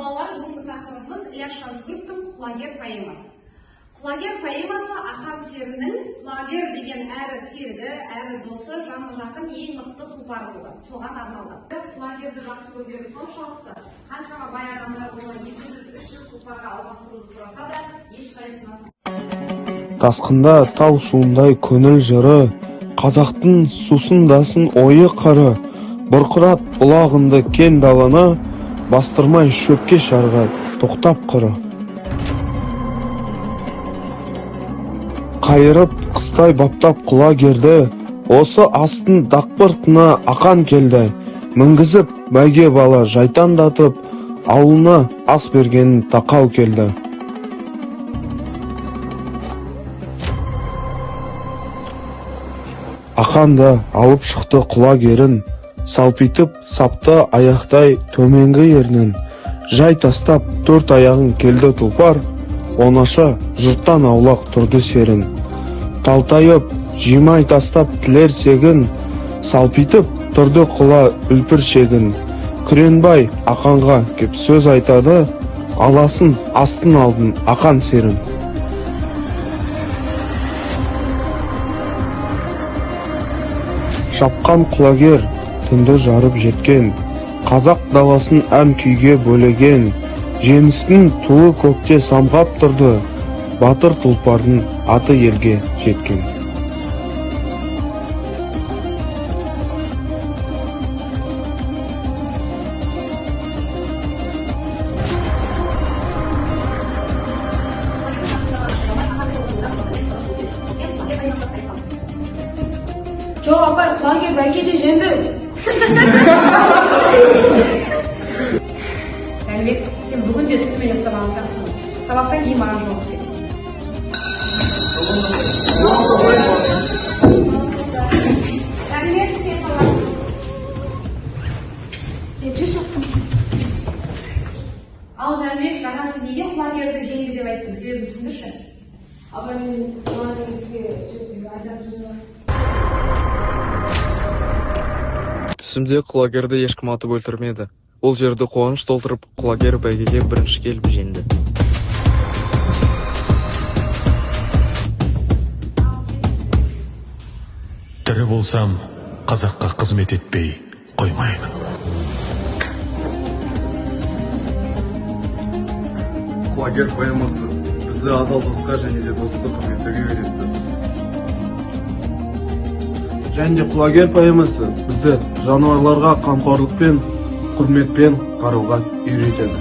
балалар, бүгінгі тақырыбымыз Ілияс Жансүгіровтің «Құлагер» поэмасы. «Құлагер» поэмасы Ақан серінің құлагер деген әрі серігі, әрі досы, жаны жақын ең мықты тұлпары болған. Соған арналған. Құлагерді жақсы көргені соншалықты, қаншама бай адамдар оны 200-300 тұлпарға алмастыруды сұраса да, ешқайсысы. Тасқында тау суындай көңіл жыры, қазақтың сусындасын ойы қыры, бұрқырат бұлағынды кен даланы, бастырмай шөпке шарға тоқтап қыры. Қайырып қыстай баптап құлагерді, осы астын дақпыртына Ақан келді, мінгізіп бәйге бала жайтандатып, ауылына ас бергенін тақау келді. Ақан да алып шықты құлагерін, салпитып сапты аяқтай төменгі ернін, жай тастап төрт аяғын келді тұлпар, онаша жұрттан аулақ тұрды серін. Талтайып жимай тастап тілер сегін, салпитып тұрды құла үлпір шегін. Күренбай Ақанға кеп сөз айтады, аласын астын алдын Ақан серін. Шапқан құлагер түнді жарып жеткен, қазақ даласын ән күйге бөлеген, жеңістің туы көкте самғап тұрды, батыр тұлпардың аты елге жеткен. Жоқ, апай, құлагер бәйгеде жеңді. Жәнібек, сен бүгін де түнімен ұйықтамаған сияқтысың. Сабақтан кейін маған жауап бер. Жәнібек, сен қаласың. Жүз жастым. Ал Жәнібек, жаңасы неге құлагерді жеңді деп айттың? Себебін түсіндірші. Абай мен құлагерді сізге айтатын сөзім. Түсімде құлагерді ешкім атып өлтірмеді. Ол жерді қуаныш толтырып, құлагер бәйгеге бірінші келіп жеңді. Тірі болсам, қазаққа қызмет етпей қоймаймын. Құлагер поэмасы бізді адал досқа және де досты құрметтеуге үйретті. Және де құлагер поэмасы бізді жануарларға қамқорлықпен, құрметпен қарауға үйретеді.